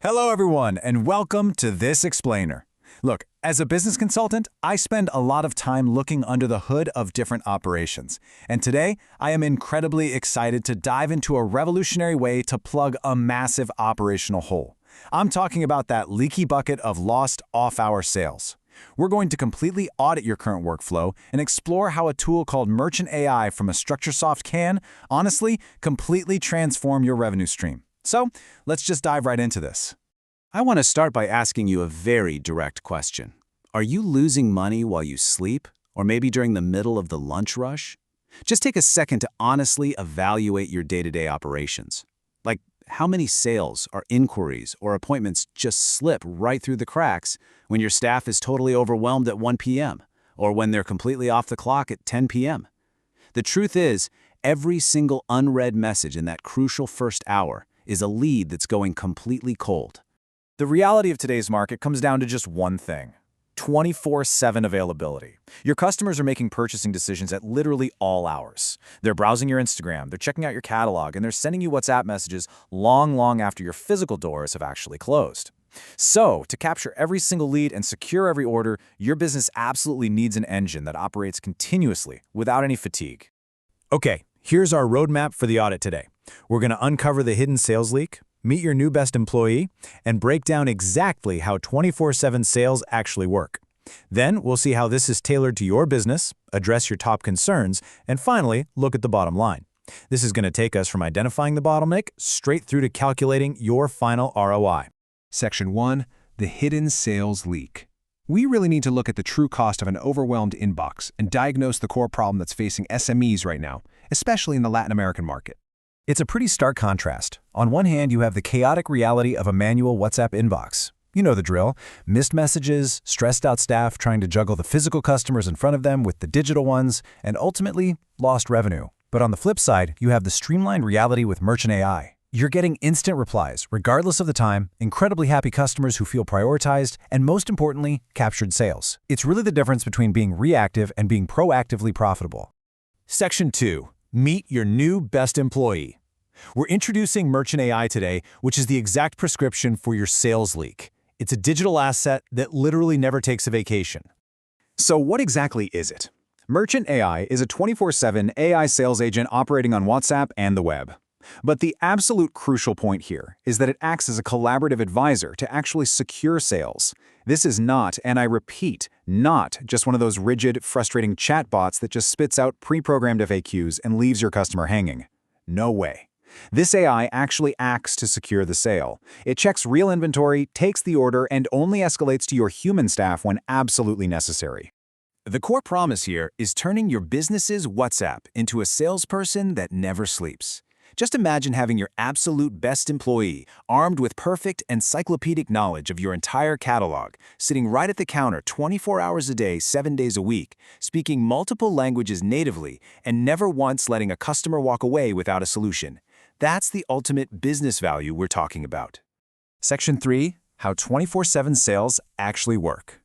Hello everyone, and welcome to This Explainer. Look, as a business consultant, I spend a lot of time looking under the hood of different operations. And today, I am incredibly excited to dive into a revolutionary way to plug a massive operational hole. I'm talking about that leaky bucket of lost off-hour sales. We're going to completely audit your current workflow and explore how a tool called Merchant AI from EstructuraSoft can, honestly, completely transform your revenue stream. So, let's just dive right into this. I want to start by asking you a very direct question. Are you losing money while you sleep, or maybe during the middle of the lunch rush? Just take a second to honestly evaluate your day-to-day operations. Like, how many sales or inquiries or appointments just slip right through the cracks when your staff is totally overwhelmed at 1 p.m., or when they're completely off the clock at 10 p.m.? The truth is, every single unread message in that crucial first hour is a lead that's going completely cold. The reality of today's market comes down to just one thing: 24/7 availability. Your customers are making purchasing decisions at literally all hours. They're browsing your Instagram, they're checking out your catalog, and they're sending you WhatsApp messages long after your physical doors have actually closed. So, to capture every single lead and secure every order, your business absolutely needs an engine that operates continuously without any fatigue. Okay, here's our roadmap for the audit today. We're going to uncover the hidden sales leak, meet your new best employee, and break down exactly how 24/7 sales actually work. Then we'll see how this is tailored to your business, address your top concerns, and finally, look at the bottom line. This is going to take us from identifying the bottleneck straight through to calculating your final ROI. Section 1. The hidden sales leak. We really need to look at the true cost of an overwhelmed inbox and diagnose the core problem that's facing SMEs right now, especially in the Latin American market. It's a pretty stark contrast. On one hand, you have the chaotic reality of a manual WhatsApp inbox. You know the drill: missed messages, stressed out staff trying to juggle the physical customers in front of them with the digital ones, and ultimately, lost revenue. But on the flip side, you have the streamlined reality with Merchant AI. You're getting instant replies, regardless of the time, incredibly happy customers who feel prioritized, and most importantly, captured sales. It's really the difference between being reactive and being proactively profitable. Section 2. Meet your new best employee. We're introducing Merchant AI today, which is the exact prescription for your sales leak. It's a digital asset that literally never takes a vacation. So what exactly is it? Merchant AI is a 24/7 AI sales agent operating on WhatsApp and the web. But the absolute crucial point here is that it acts as a collaborative advisor to actually secure sales. This is not, and I repeat, not just one of those rigid, frustrating chatbots that just spits out pre-programmed FAQs and leaves your customer hanging. No way. This AI actually acts to secure the sale. It checks real inventory, takes the order, and only escalates to your human staff when absolutely necessary. The core promise here is turning your business's WhatsApp into a salesperson that never sleeps. Just imagine having your absolute best employee, armed with perfect encyclopedic knowledge of your entire catalog, sitting right at the counter 24 hours a day, 7 days a week, speaking multiple languages natively, and never once letting a customer walk away without a solution. That's the ultimate business value we're talking about. Section 3. How 24/7 sales actually work.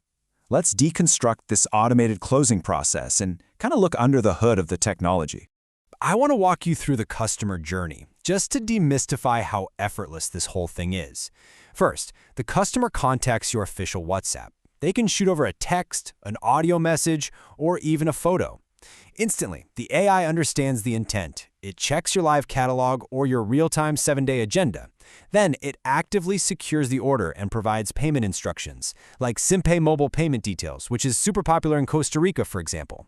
Let's deconstruct this automated closing process and kind of look under the hood of the technology. I want to walk you through the customer journey, just to demystify how effortless this whole thing is. First, the customer contacts your official WhatsApp. They can shoot over a text, an audio message, or even a photo. Instantly, the AI understands the intent. It checks your live catalog or your real-time 7-day agenda. Then it actively secures the order and provides payment instructions, like SimPay mobile payment details, which is super popular in Costa Rica, for example.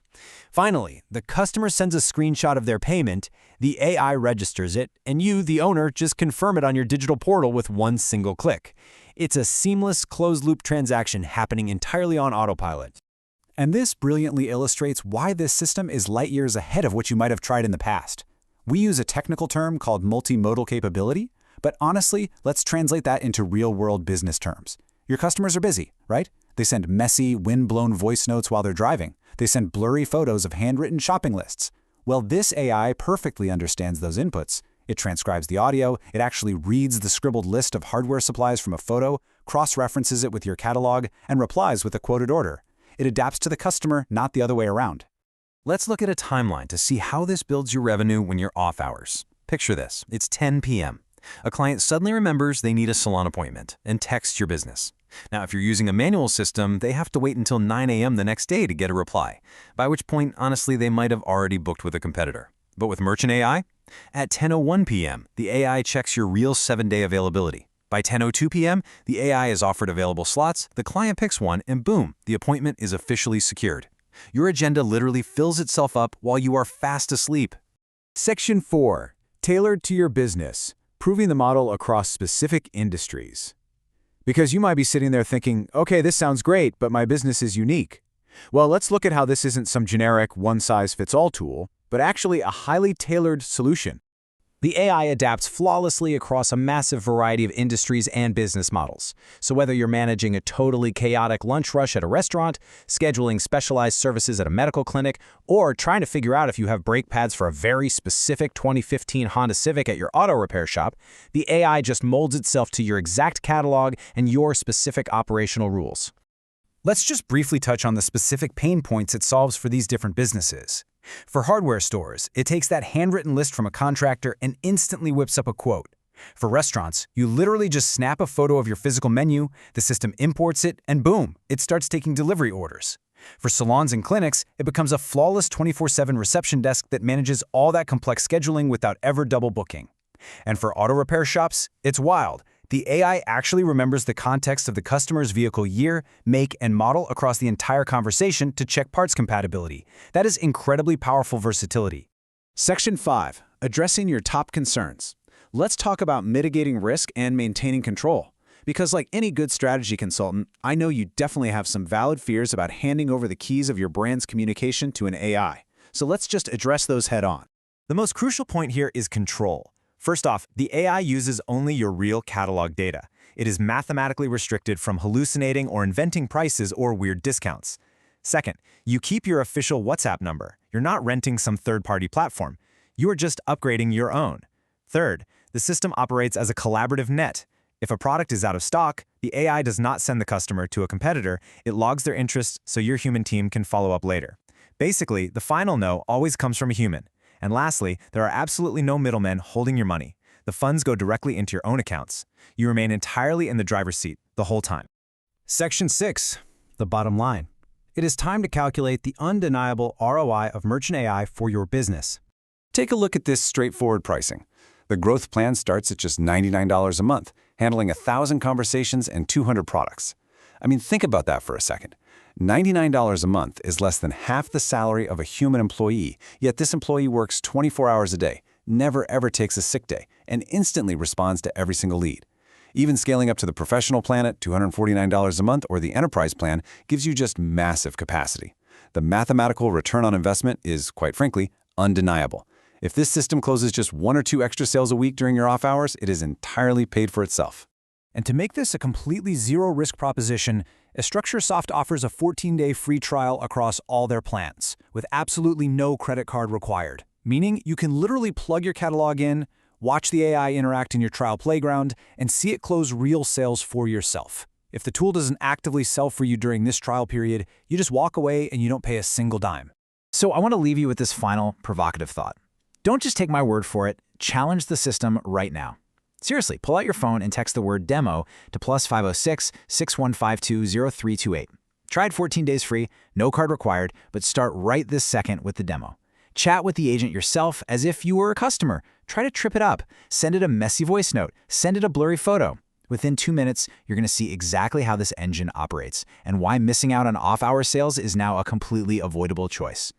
Finally, the customer sends a screenshot of their payment, the AI registers it, and you, the owner, just confirm it on your digital portal with one single click. It's a seamless, closed-loop transaction happening entirely on autopilot. And this brilliantly illustrates why this system is light years ahead of what you might have tried in the past. We use a technical term called multimodal capability, but honestly, let's translate that into real-world business terms. Your customers are busy, right? They send messy, wind-blown voice notes while they're driving. They send blurry photos of handwritten shopping lists. Well, this AI perfectly understands those inputs. It transcribes the audio, it actually reads the scribbled list of hardware supplies from a photo, cross-references it with your catalog, and replies with a quoted order. It adapts to the customer, not the other way around. Let's look at a timeline to see how this builds your revenue when you're off hours. Picture this. It's 10 p.m. A client suddenly remembers they need a salon appointment and texts your business. Now, if you're using a manual system, they have to wait until 9 a.m. the next day to get a reply, by which point, honestly, they might have already booked with a competitor. But with Merchant AI, at 10:01 p.m., the AI checks your real 7-day availability. By 10:02 p.m., the AI is offered available slots, the client picks one, and boom, the appointment is officially secured. Your agenda literally fills itself up while you are fast asleep. Section 4. Tailored to your business, proving the model across specific industries. Because you might be sitting there thinking, okay, this sounds great, but my business is unique. Well, let's look at how this isn't some generic one-size-fits-all tool, but actually a highly tailored solution. The AI adapts flawlessly across a massive variety of industries and business models. So whether you're managing a totally chaotic lunch rush at a restaurant, scheduling specialized services at a medical clinic, or trying to figure out if you have brake pads for a very specific 2015 Honda Civic at your auto repair shop, the AI just molds itself to your exact catalog and your specific operational rules. Let's just briefly touch on the specific pain points it solves for these different businesses. For hardware stores, it takes that handwritten list from a contractor and instantly whips up a quote. For restaurants, you literally just snap a photo of your physical menu, the system imports it, and boom, it starts taking delivery orders. For salons and clinics, it becomes a flawless 24/7 reception desk that manages all that complex scheduling without ever double booking. And for auto repair shops, it's wild. The AI actually remembers the context of the customer's vehicle year, make, and model across the entire conversation to check parts compatibility. That is incredibly powerful versatility. Section 5. Addressing your top concerns. Let's talk about mitigating risk and maintaining control. Because like any good strategy consultant, I know you definitely have some valid fears about handing over the keys of your brand's communication to an AI. So let's just address those head on. The most crucial point here is control. First off, the AI uses only your real catalog data. It is mathematically restricted from hallucinating or inventing prices or weird discounts. Second, you keep your official WhatsApp number. You're not renting some third-party platform. You are just upgrading your own. Third, the system operates as a collaborative net. If a product is out of stock, the AI does not send the customer to a competitor. It logs their interests so your human team can follow up later. Basically, the final no always comes from a human. And lastly, there are absolutely no middlemen holding your money. The funds go directly into your own accounts. You remain entirely in the driver's seat the whole time. Section 6. The bottom line. It is time to calculate the undeniable ROI of Merchant AI for your business. Take a look at this straightforward pricing. The growth plan starts at just $99 a month, handling 1,000 conversations and 200 products. I mean, think about that for a second. $99 a month is less than half the salary of a human employee, yet this employee works 24 hours a day, never ever takes a sick day, and instantly responds to every single lead. Even scaling up to the professional plan at $249 a month or the enterprise plan gives you just massive capacity. The mathematical return on investment is, quite frankly, undeniable. If this system closes just 1 or 2 extra sales a week during your off hours, it is entirely paid for itself. And to make this a completely zero-risk proposition, EstructuraSoft offers a 14-day free trial across all their plans, with absolutely no credit card required. Meaning you can literally plug your catalog in, watch the AI interact in your trial playground, and see it close real sales for yourself. If the tool doesn't actively sell for you during this trial period, you just walk away and you don't pay a single dime. So I want to leave you with this final provocative thought. Don't just take my word for it, challenge the system right now. Seriously, pull out your phone and text the word DEMO to +506 6152 0328. Try it 14 days free, no card required, but start right this second with the demo. Chat with the agent yourself as if you were a customer. Try to trip it up. Send it a messy voice note. Send it a blurry photo. Within 2 minutes, you're going to see exactly how this engine operates and why missing out on off-hour sales is now a completely avoidable choice.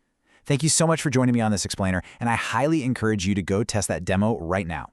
Thank you so much for joining me on this explainer, and I highly encourage you to go test that demo right now.